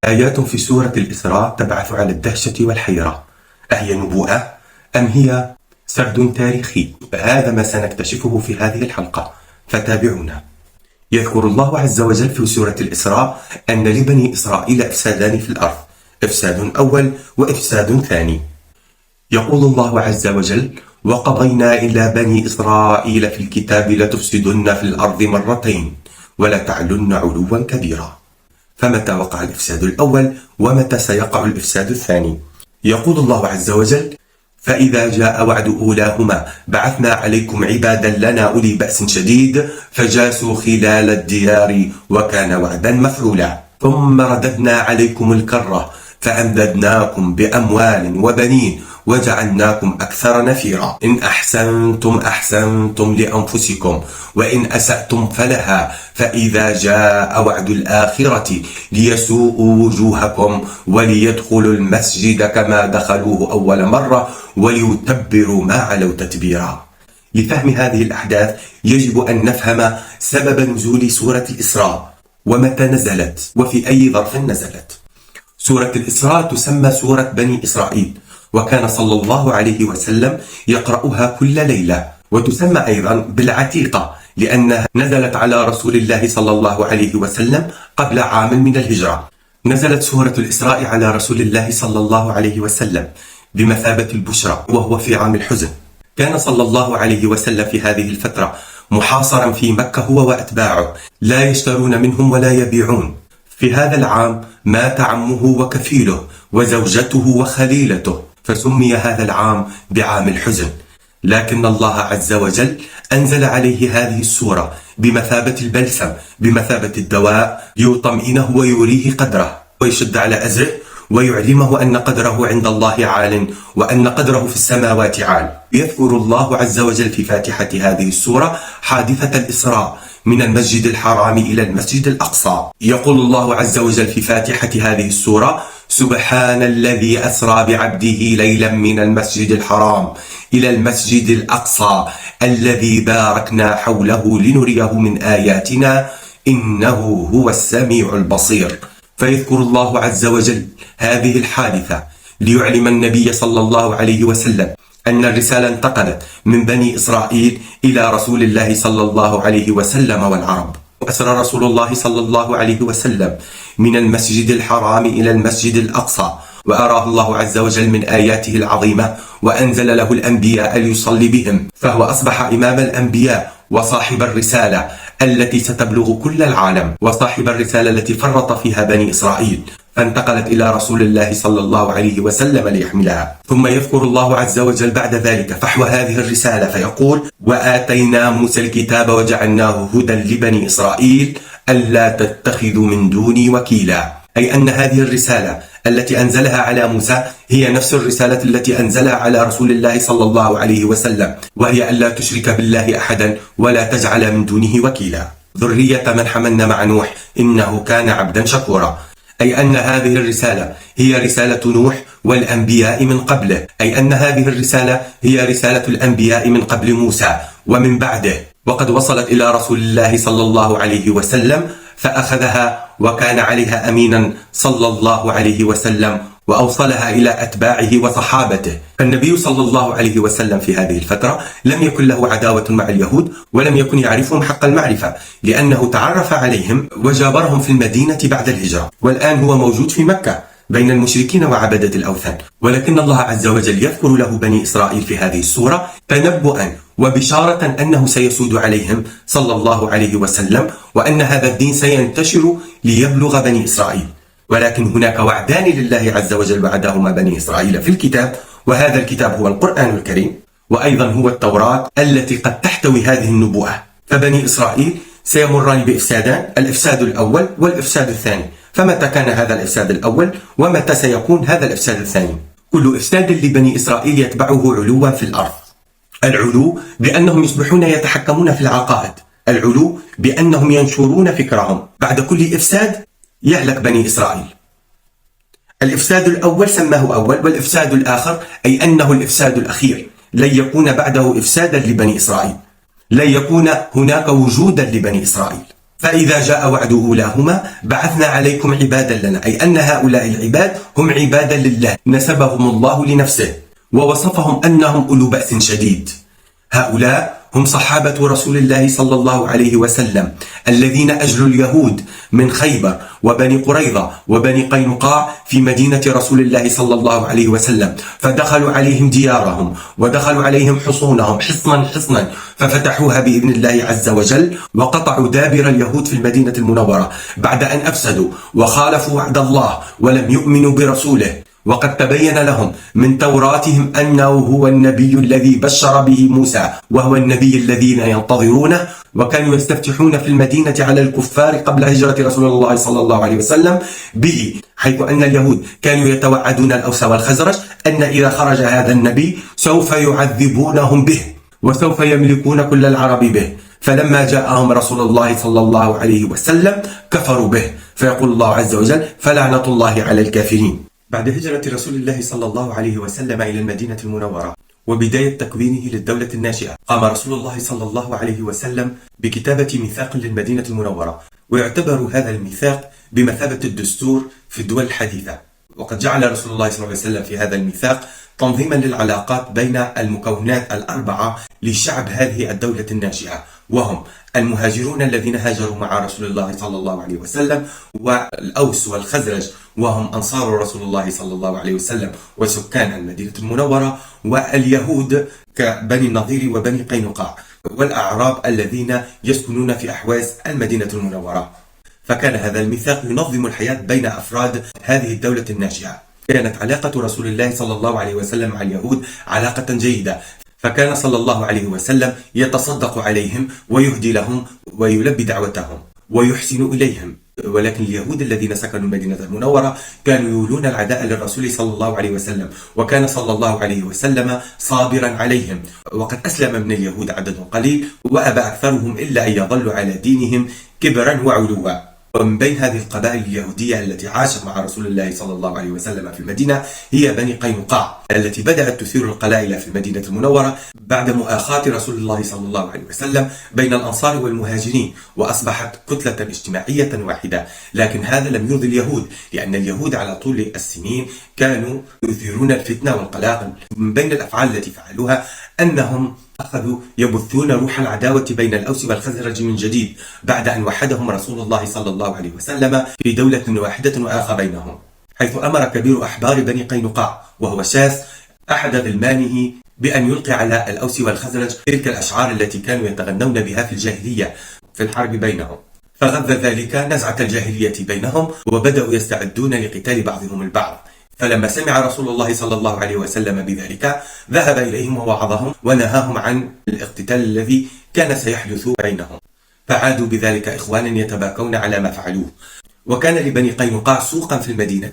آيات في سورة الإسراء تبعث على الدهشة والحيرة. أهي نبوءة أم هي سرد تاريخي؟ هذا ما سنكتشفه في هذه الحلقة، فتابعونا. يذكر الله عز وجل في سورة الإسراء أن لبني إسرائيل إفسادان في الأرض، إفساد أول وإفساد ثاني. يقول الله عز وجل: وقضينا إلى بني إسرائيل في الكتاب لتفسدن في الأرض مرتين ولتعلن علوا كبيرا. فمتى وقع الإفساد الأول ومتى سيقع الإفساد الثاني؟ يقول الله عز وجل: فإذا جاء وعد أولاهما بعثنا عليكم عبادا لنا أولي بأس شديد فجاسوا خلال الديار وكان وعدا مفعولا ثم رددنا عليكم الكرة فأمددناكم بأموال وبنين وجعلناكم أكثر نفيرا إن أحسنتم أحسنتم لأنفسكم وإن أسأتم فلها فإذا جاء وعد الآخرة ليسوءوا وجوهكم وليدخلوا المسجد كما دخلوه أول مرة وليتبروا ما علوا تتبيرا. لفهم هذه الأحداث يجب أن نفهم سبب نزول سورة الإسراء ومتى نزلت وفي أي ظرف نزلت. سورة الإسراء تسمى سورة بني إسرائيل، وكان صلى الله عليه وسلم يقرأها كل ليلة، وتسمى أيضا بالعتيقة لأنها نزلت على رسول الله صلى الله عليه وسلم قبل عام من الهجرة. نزلت سورة الإسراء على رسول الله صلى الله عليه وسلم بمثابة البشرى وهو في عام الحزن. كان صلى الله عليه وسلم في هذه الفترة محاصرا في مكة هو وأتباعه، لا يشترون منهم ولا يبيعون. في هذا العام مات عمه وكفيله وزوجته وخليلته، فسمي هذا العام بعام الحزن. لكن الله عز وجل أنزل عليه هذه السورة بمثابة البلسم، بمثابة الدواء، ليطمئنه ويريه قدره ويشد على أزره ويعلمه أن قدره عند الله عال وأن قدره في السماوات عال. يذكر الله عز وجل في فاتحة هذه السورة حادثة الإسراء من المسجد الحرام إلى المسجد الأقصى. يقول الله عز وجل في فاتحة هذه السورة: سبحان الذي أسرى بعبده ليلا من المسجد الحرام إلى المسجد الأقصى الذي باركنا حوله لنريه من آياتنا إنه هو السميع البصير. فيذكر الله عز وجل هذه الحادثة ليعلم النبي صلى الله عليه وسلم أن الرسالة انتقلت من بني إسرائيل إلى رسول الله صلى الله عليه وسلم والعرب. أسرى رسول الله صلى الله عليه وسلم من المسجد الحرام إلى المسجد الأقصى، وأراه الله عز وجل من آياته العظيمة، وأنزل له الأنبياء ليصلي بهم، فهو أصبح إمام الأنبياء وصاحب الرسالة التي ستبلغ كل العالم، وصاحب الرسالة التي فرط فيها بني إسرائيل، فانتقلت إلى رسول الله صلى الله عليه وسلم ليحملها. ثم يذكر الله عز وجل بعد ذلك فحوى هذه الرسالة فيقول: وآتينا موسى الكتاب وجعلناه هدى لبني إسرائيل ألا تتخذوا من دوني وكيلا. أي أن هذه الرسالة التي أنزلها على موسى هي نفس الرسالة التي أنزلها على رسول الله صلى الله عليه وسلم، وهي ألا تشرك بالله أحدا ولا تجعل من دونه وكيلا. ذرية من حملنا مع نوح إنه كان عبدا شكورا. أي أن هذه الرسالة هي رسالة نوح والأنبياء من قبله، أي أن هذه الرسالة هي رسالة الأنبياء من قبل موسى ومن بعده، وقد وصلت إلى رسول الله صلى الله عليه وسلم فأخذها وكان عليها أمينا صلى الله عليه وسلم وأوصلها إلى أتباعه وصحابته. فالنبي صلى الله عليه وسلم في هذه الفترة لم يكن له عداوة مع اليهود ولم يكن يعرفهم حق المعرفة، لأنه تعرف عليهم وجابرهم في المدينة بعد الهجرة، والآن هو موجود في مكة بين المشركين وعبدة الأوثان. ولكن الله عز وجل يذكر له بني إسرائيل في هذه السورة تنبؤا وبشارة أنه سيسود عليهم صلى الله عليه وسلم، وأن هذا الدين سينتشر ليبلغ بني إسرائيل. ولكن هناك وعدان لله عز وجل وعدهما بني إسرائيل في الكتاب، وهذا الكتاب هو القرآن الكريم، وأيضا هو التوراة التي قد تحتوي هذه النبوءة. فبني إسرائيل سيمران بإفسادان، الإفساد الأول والإفساد الثاني. فمتى كان هذا الإفساد الأول ومتى سيكون هذا الإفساد الثاني؟ كل إفساد لبني إسرائيل يتبعه علوا في الأرض. العلو بأنهم يصبحون يتحكمون في العقائد، العلو بأنهم ينشرون فكرهم. بعد كل إفساد يهلك بني إسرائيل. الإفساد الأول سماه أول، والإفساد الآخر أي أنه الإفساد الأخير، لن يكون بعده إفسادا لبني إسرائيل، لن يكون هناك وجودا لبني إسرائيل. فإذا جاء وعد أولاهما بعثنا عليكم عبادا لنا، أي أن هؤلاء العباد هم عبادا لله نسبهم الله لنفسه ووصفهم أنهم أولو بأس شديد. هؤلاء هم صحابة رسول الله صلى الله عليه وسلم الذين أجلوا اليهود من خيبر وبني قريظة وبني قينقاع في مدينة رسول الله صلى الله عليه وسلم، فدخلوا عليهم ديارهم ودخلوا عليهم حصونهم حصنا ففتحوها بإذن الله عز وجل، وقطعوا دابر اليهود في المدينة المنورة بعد أن أفسدوا وخالفوا وعد الله ولم يؤمنوا برسوله، وقد تبين لهم من توراتهم أنه هو النبي الذي بشر به موسى وهو النبي الذين ينتظرونه، وكانوا يستفتحون في المدينة على الكفار قبل هجرة رسول الله صلى الله عليه وسلم به، حيث أن اليهود كانوا يتوعدون الأوس والخزرج أن إذا خرج هذا النبي سوف يعذبونهم به وسوف يملكون كل العرب به، فلما جاءهم رسول الله صلى الله عليه وسلم كفروا به، فيقول الله عز وجل فلعنة الله على الكافرين. بعد هجرة رسول الله صلى الله عليه وسلم إلى المدينة المنورة وبداية تكوينه للدولة الناشئة، قام رسول الله صلى الله عليه وسلم بكتابة ميثاق للمدينة المنورة، ويعتبر هذا الميثاق بمثابة الدستور في الدول الحديثة. وقد جعل رسول الله صلى الله عليه وسلم في هذا الميثاق تنظيما للعلاقات بين المكونات الأربعة لشعب هذه الدولة الناشئة، وهم المهاجرون الذين هاجروا مع رسول الله صلى الله عليه وسلم، والأوس والخزرج وهم أنصار رسول الله صلى الله عليه وسلم وسكان المدينة المنورة، واليهود كبني النضير وبني قينقاع، والأعراب الذين يسكنون في أحواز المدينة المنورة. فكان هذا الميثاق ينظم الحياة بين أفراد هذه الدولة الناشئة. كانت علاقة رسول الله صلى الله عليه وسلم مع اليهود علاقة جيدة، فكان صلى الله عليه وسلم يتصدق عليهم ويهدي لهم ويلبي دعوتهم ويحسن إليهم. ولكن اليهود الذين سكنوا المدينة المنورة كانوا يولون العداء للرسول صلى الله عليه وسلم، وكان صلى الله عليه وسلم صابرا عليهم، وقد أسلم من اليهود عدد قليل وأبى أكثرهم إلا أن يظلوا على دينهم كبرا وعلوا. ومن بين هذه القبائل اليهودية التي عاشت مع رسول الله صلى الله عليه وسلم في المدينة هي بني قينقاع، التي بدأت تثير القلائل في المدينة المنورة بعد مؤاخاة رسول الله صلى الله عليه وسلم بين الأنصار والمهاجرين، وأصبحت كتلة اجتماعية واحدة. لكن هذا لم يرضي اليهود، لأن اليهود على طول السنين كانوا يثيرون الفتنة والقلاقل. من بين الأفعال التي فعلوها أنهم أخذوا يبثون روح العداوة بين الأوس والخزرج من جديد بعد أن وحدهم رسول الله صلى الله عليه وسلم في دولة واحدة وآخى بينهم، حيث أمر كبير أحبار بني قينقاع وهو شاس أحد غلمانه بأن يلقي على الأوس والخزرج تلك الأشعار التي كانوا يتغنون بها في الجاهلية في الحرب بينهم، فغذى ذلك نزعة الجاهلية بينهم وبدأوا يستعدون لقتال بعضهم البعض. فلما سمع رسول الله صلى الله عليه وسلم بذلك ذهب إليهم ووعظهم ونهاهم عن الاقتتال الذي كان سيحدث بينهم، فعادوا بذلك إخوانا يتباكون على ما فعلوه. وكان لبني قينقاع سوقا في المدينة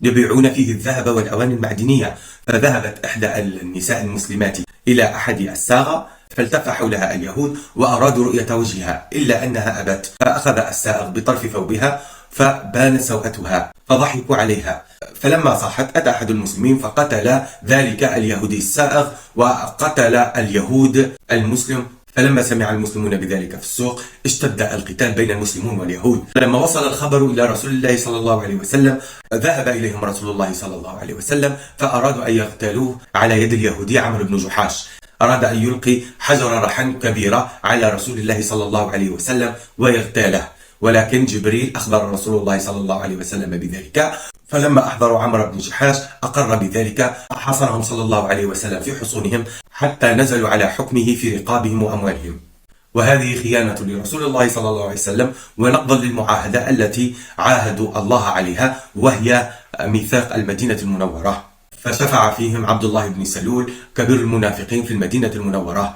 يبيعون فيه الذهب والأواني المعدنية، فذهبت إحدى النساء المسلمات إلى أحد الساغة فالتف حولها اليهود وأرادوا رؤية وجهها، إلا أنها أبت، فأخذ السائغ بطرف ثوبها فبان سوءتها فضحكوا عليها. فلما صاحت أتى أحد المسلمين فقتل ذلك اليهودي السائغ وقتل اليهود المسلم. فلما سمع المسلمون بذلك في السوق اشتد القتال بين المسلمون واليهود. فلما وصل الخبر إلى رسول الله صلى الله عليه وسلم ذهب إليهم رسول الله صلى الله عليه وسلم فأرادوا أن يغتالوه على يد اليهودي عمرو بن جحاش. أراد أن يلقي حجر رحم كبيرة على رسول الله صلى الله عليه وسلم ويغتاله، ولكن جبريل أخبر رسول الله صلى الله عليه وسلم بذلك. فلما أحضروا عمرو بن جحاش أقر بذلك، حصرهم صلى الله عليه وسلم في حصونهم حتى نزلوا على حكمه في رقابهم وأموالهم. وهذه خيانة لرسول الله صلى الله عليه وسلم ونقضا للمعاهدة التي عاهدوا الله عليها، وهي ميثاق المدينة المنورة. فشفع فيهم عبد الله بن سلول كبير المنافقين في المدينة المنورة،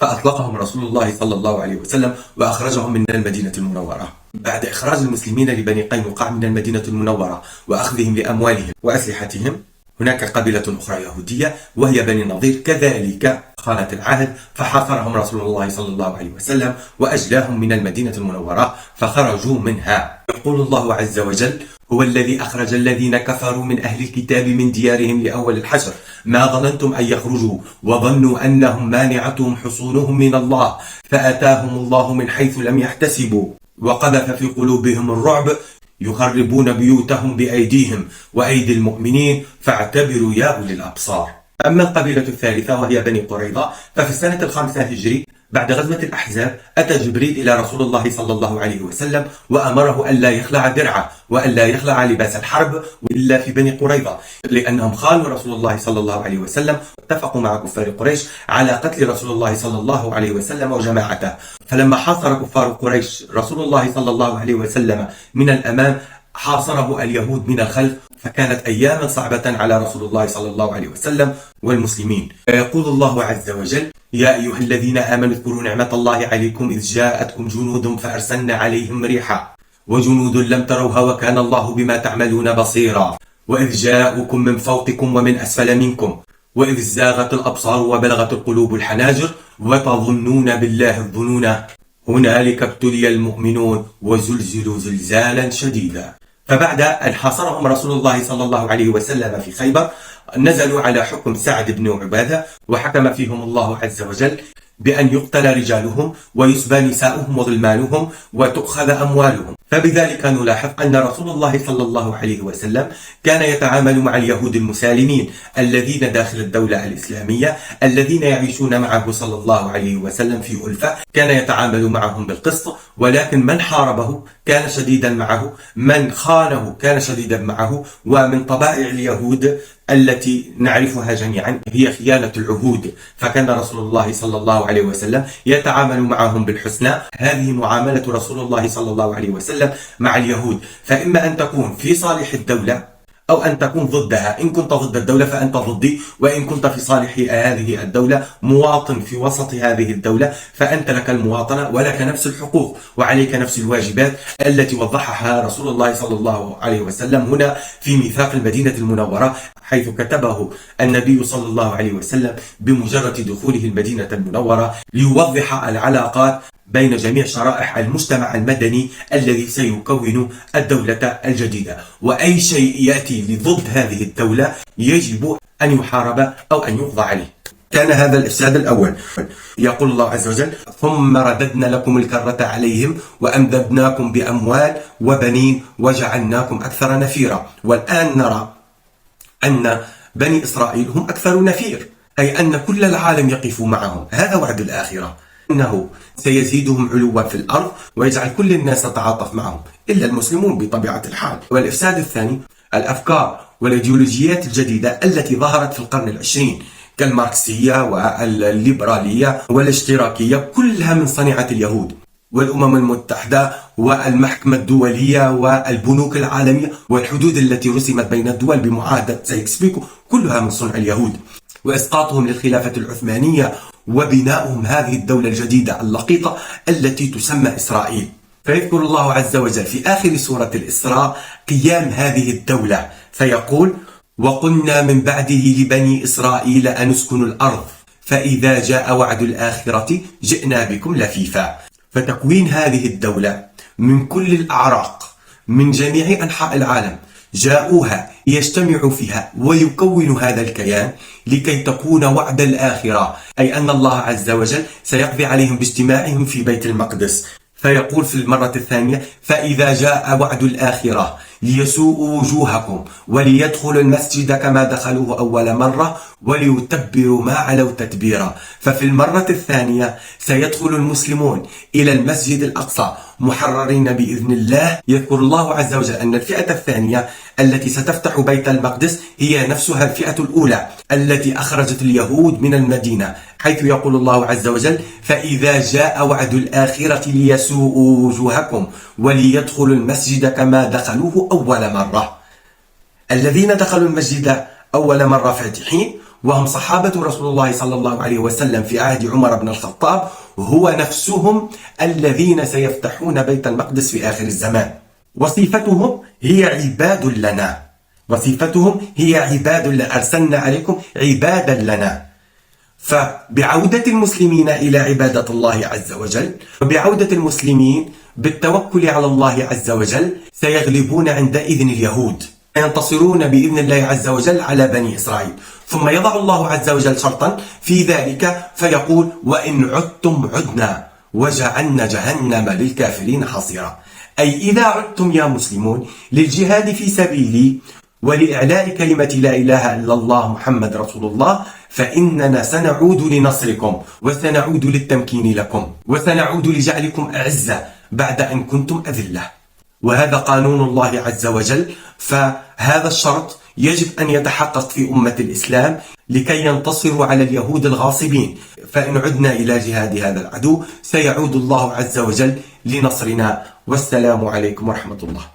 فأطلقهم رسول الله صلى الله عليه وسلم وأخرجهم من المدينة المنورة. بعد إخراج المسلمين لبني قينقاع من المدينة المنورة وأخذهم لأموالهم وأسلحتهم، هناك قبيلة أخرى يهودية وهي بني النضير كذلك خانت العهد، فحاصرهم رسول الله صلى الله عليه وسلم وأجلاهم من المدينة المنورة فخرجوا منها. يقول الله عز وجل: هو الذي أخرج الذين كفروا من أهل الكتاب من ديارهم لأول الحشر ما ظننتم أن يخرجوا وظنوا أنهم مانعتهم حصونهم من الله فأتاهم الله من حيث لم يحتسبوا وقذف في قلوبهم الرعب يخربون بيوتهم بأيديهم وأيدي المؤمنين فاعتبروا يا أولي الأبصار. أما القبيلة الثالثة وهي بني قريظة، ففي السنة 5 هجري بعد غزوة الأحزاب أتى جبريل إلى رسول الله صلى الله عليه وسلم وأمره أن لا يخلع درعه وأن لا يخلع لباس الحرب إلا في بني قريظة، لأنهم خانوا رسول الله صلى الله عليه وسلم واتفقوا مع كفار قريش على قتل رسول الله صلى الله عليه وسلم وجماعته. فلما حاصر كفار قريش رسول الله صلى الله عليه وسلم من الأمام حاصره اليهود من الخلف، فكانت أياما صعبة على رسول الله صلى الله عليه وسلم والمسلمين. يقول الله عز وجل: يا أيها الذين آمنوا اذكروا نعمة الله عليكم إذ جاءتكم جنود فأرسلنا عليهم ريحا وجنود لم تروها وكان الله بما تعملون بصيرا وإذ جاءوكم من فوقكم ومن أسفل منكم وإذ زاغت الأبصار وبلغت القلوب الحناجر وتظنون بالله الظنون هنالك ابتلي المؤمنون وزلزلوا زلزالا شديدا. فبعد أن حاصرهم رسول الله صلى الله عليه وسلم في خيبر، نزلوا على حكم سعد بن عبادة، وحكم فيهم الله عز وجل بأن يقتل رجالهم ويسبى نساؤهم وغلمانهم وتؤخذ أموالهم. فبذلك نلاحظ أن رسول الله صلى الله عليه وسلم كان يتعامل مع اليهود المسالمين الذين داخل الدولة الإسلامية الذين يعيشون معه صلى الله عليه وسلم في ألفة، كان يتعامل معهم بالقسط، ولكن من حاربه كان شديدا معه، من خانه كان شديدا معه. ومن طبائع اليهود التي نعرفها جميعا هي خيانة العهود، فكان رسول الله صلى الله عليه وسلم يتعامل معهم بالحسنى. هذه معاملة رسول الله صلى الله عليه وسلم مع اليهود، فإما أن تكون في صالح الدولة أو أن تكون ضدها. إن كنت ضد الدولة فأنت ضدي، وإن كنت في صالح هذه الدولة مواطن في وسط هذه الدولة فأنت لك المواطنة ولك نفس الحقوق وعليك نفس الواجبات التي وضحها رسول الله صلى الله عليه وسلم هنا في ميثاق المدينة المنورة، حيث كتبه النبي صلى الله عليه وسلم بمجرد دخوله المدينة المنورة ليوضح العلاقات بين جميع شرائح المجتمع المدني الذي سيكون الدولة الجديدة، وأي شيء يأتي لضد هذه الدولة يجب أن يحارب أو أن يقضى عليه. كان هذا الإفساد الأول. يقول الله عز وجل: ثم رددنا لكم الكرة عليهم وأمددناكم بأموال وبنين وجعلناكم أكثر نفيرا. والآن نرى أن بني إسرائيل هم أكثر نفير، أي أن كل العالم يقف معهم. هذا وعد الآخرة، أنه سيزيدهم علوا في الأرض ويجعل كل الناس تتعاطف معهم إلا المسلمون بطبيعة الحال. والإفساد الثاني الأفكار والإيديولوجيات الجديدة التي ظهرت في القرن العشرين كالماركسية والليبرالية والاشتراكية، كلها من صنيعة اليهود. والأمم المتحدة والمحكمة الدولية والبنوك العالمية والحدود التي رسمت بين الدول بمعاهدة سايكس-بيكو كلها من صنع اليهود. وإسقاطهم للخلافة العثمانية وبناؤهم هذه الدولة الجديدة اللقيطة التي تسمى إسرائيل. فيذكر الله عز وجل في آخر سورة الإسراء قيام هذه الدولة، فيقول: وقلنا من بعده لبني إسرائيل أن اسكنوا الأرض فإذا جاء وعد الآخرة جئنا بكم لفيفا. فتكوين هذه الدولة من كل الأعراق من جميع أنحاء العالم جاءوها يجتمعوا فيها ويكونوا هذا الكيان لكي تكون وعد الآخرة، أي أن الله عز وجل سيقضي عليهم باجتماعهم في بيت المقدس. فيقول في المرة الثانية: فإذا جاء وعد الآخرة ليسوءوا وجوهكم وليدخلوا المسجد كما دخلوه أول مرة وليتبروا ما علوا تتبيرا. ففي المرة الثانية سيدخل المسلمون إلى المسجد الأقصى محررين بإذن الله. يذكر الله عز وجل أن الفئة الثانية التي ستفتح بيت المقدس هي نفسها الفئة الأولى التي أخرجت اليهود من المدينة، حيث يقول الله عز وجل: فإذا جاء وعد الآخرة ليسوءوا وجوهكم وليدخلوا المسجد كما دخلوه أول مرة. الذين دخلوا المسجد أول مرة فاتحين وهم صحابة رسول الله صلى الله عليه وسلم في عهد عمر بن الخطاب هو نفسهم الذين سيفتحون بيت المقدس في آخر الزمان. وصفتهم هي عباد لنا، وصفتهم هي عباد لنا، أرسلنا عليكم عبادا لنا. فبعودة المسلمين إلى عبادة الله عز وجل وبعودة المسلمين بالتوكل على الله عز وجل سيغلبون عندئذ اليهود، ينتصرون بإذن الله عز وجل على بني إسرائيل. ثم يضع الله عز وجل شرطا في ذلك فيقول: وإن عدتم عدنا وجعلنا جهنم للكافرين حصيرا. أي إذا عدتم يا مسلمون للجهاد في سبيلي ولإعلاء كلمة لا إله إلا الله محمد رسول الله، فإننا سنعود لنصركم وسنعود للتمكين لكم وسنعود لجعلكم أعزة بعد أن كنتم أذلة. وهذا قانون الله عز وجل، فهذا الشرط يجب أن يتحقق في أمة الإسلام لكي ينتصروا على اليهود الغاصبين. فإن عدنا إلى جهاد هذا العدو سيعود الله عز وجل لنصرنا. والسلام عليكم ورحمة الله.